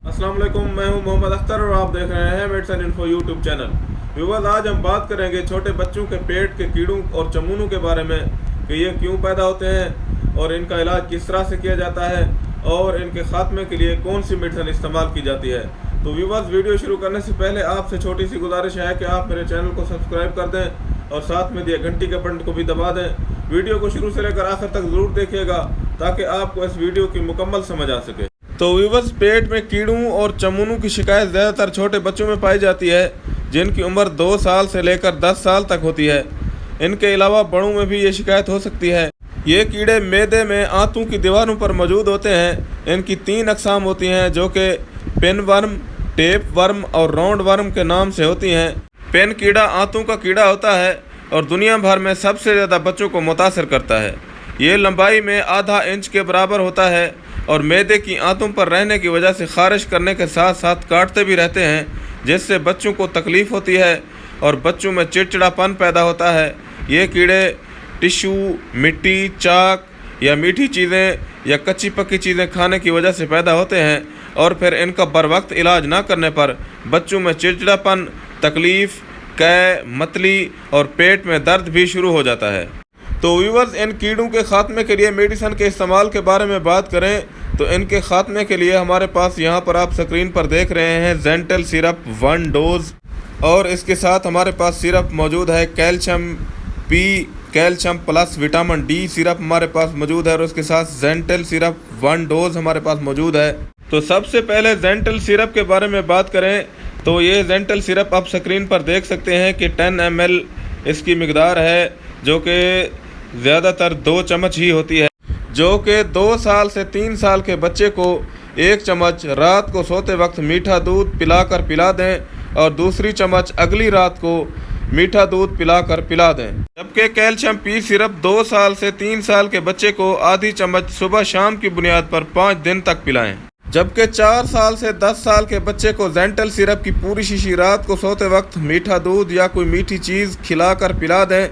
अस्सलाम वालेकुम, मैं हूं मोहम्मद अख्तर और आप देख रहे हैं medicine info YouTube channel. Viewers, आज हम बात करेंगे छोटे बच्चों के पेट के कीड़ों और चमूनों के बारे में कि ये क्यों पैदा होते हैं और इनका इलाज किस तरह से किया जाता है और इनके खात्मे के लिए कौन सी मेडिसिन इस्तेमाल की जाती है। तो व्यूअर्स, वीडियो शुरू करने से पहले आपसे छोटी सी गुजारिश है कि आप मेरे चैनल को सब्सक्राइब कर दें और साथ में दिए घंटी के बटन को भी दबा दें। वीडियो को शुरू से लेकर आखिर तक ज़रूर देखिएगा ताकि आपको इस वीडियो की मुकम्मल समझ आ सके। तो व्यूअर्स, पेट में कीड़ों और चमूनों की शिकायत ज़्यादातर छोटे बच्चों में पाई जाती है जिनकी उम्र 2 साल से लेकर 10 साल तक होती है। इनके अलावा बड़ों में भी ये शिकायत हो सकती है। ये कीड़े मैदे में आंतों की दीवारों पर मौजूद होते हैं। इनकी 3 अक़साम होती हैं जो कि पिन वर्म, टेप वर्म और राउंड वर्म के नाम से होती हैं। पिन कीड़ा आंतों का कीड़ा होता है और दुनिया भर में सबसे ज़्यादा बच्चों को मुतासर करता है। ये लंबाई में आधा इंच के बराबर होता है और मैदे की आंतों पर रहने की वजह से खारिश करने के साथ साथ काटते भी रहते हैं, जिससे बच्चों को तकलीफ़ होती है और बच्चों में चिड़चिड़ापन पैदा होता है। ये कीड़े टिश्यू, मिट्टी, चाक या मीठी चीज़ें या कच्ची पक्की चीज़ें खाने की वजह से पैदा होते हैं और फिर इनका बर वक्त इलाज ना करने पर बच्चों में चिड़चिड़ापन, तकलीफ़, कै, मतली और पेट में दर्द भी शुरू हो जाता है। तो व्यूअर्स, इन कीड़ों के ख़ात्मे के लिए मेडिसिन के इस्तेमाल के बारे में बात करें तो इनके ख़ात्मे के लिए हमारे पास यहाँ पर आप स्क्रीन पर देख रहे हैं ज़ेंटल सिरप 1 डोज, और इसके साथ हमारे पास सिरप मौजूद है calcium P, calcium plus vitamin D syrup हमारे पास मौजूद है और उसके साथ ज़ेंटल सिरप 1 डोज हमारे पास मौजूद है। तो सबसे पहले ज़ेंटल सिरप के बारे में बात करें तो ये ज़ेंटल सिरप आप स्क्रीन पर देख सकते हैं कि 10 ml इसकी मिकदार है, जो कि ज़्यादातर 2 चम्मच ही होती है, जो कि 2 साल से 3 साल के बच्चे को 1 चम्मच रात को सोते वक्त मीठा दूध पिला दें और दूसरी चम्मच अगली रात को मीठा दूध पिला दें। जबकि कैल्शियम पी सिरप 2 साल से 3 साल के बच्चे को आधी चम्मच सुबह शाम की बुनियाद पर 5 दिन तक पिलाएं। जबकि 4 साल से 10 साल के बच्चे को ज़ेंटल सिरप की पूरी शीशी रात को सोते वक्त मीठा दूध या कोई मीठी चीज़ खिलाकर पिला दें।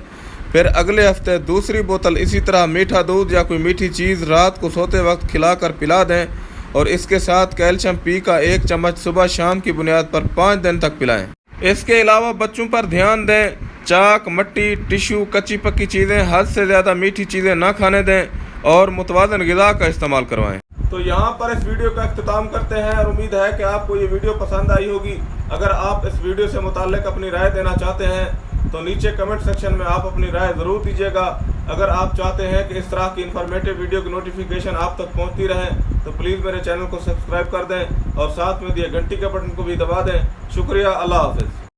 फिर अगले हफ्ते दूसरी बोतल इसी तरह मीठा दूध या कोई मीठी चीज़ रात को सोते वक्त खिलाकर पिला दें और इसके साथ कैल्शियम पी का 1 चम्मच सुबह शाम की बुनियाद पर 5 दिन तक पिलाएं। इसके अलावा बच्चों पर ध्यान दें, चाक, मट्टी, टिश्यू, कच्ची पक्की चीज़ें, हद से ज़्यादा मीठी चीज़ें ना खाने दें और मुतवाज़न ग़िज़ा का इस्तेमाल करवाएं। तो यहाँ पर इस वीडियो का अख्तिताम करते हैं और उम्मीद है कि आपको ये वीडियो पसंद आई होगी। अगर आप इस वीडियो से मुताल्लिक़ अपनी राय देना चाहते हैं तो नीचे कमेंट सेक्शन में आप अपनी राय ज़रूर दीजिएगा। अगर आप चाहते हैं कि इस तरह की इन्फॉर्मेटिव वीडियो की नोटिफिकेशन आप तक पहुंचती रहे तो प्लीज़ मेरे चैनल को सब्सक्राइब कर दें और साथ में दिए घंटी के बटन को भी दबा दें। शुक्रिया, अल्लाह हाफ़िज़।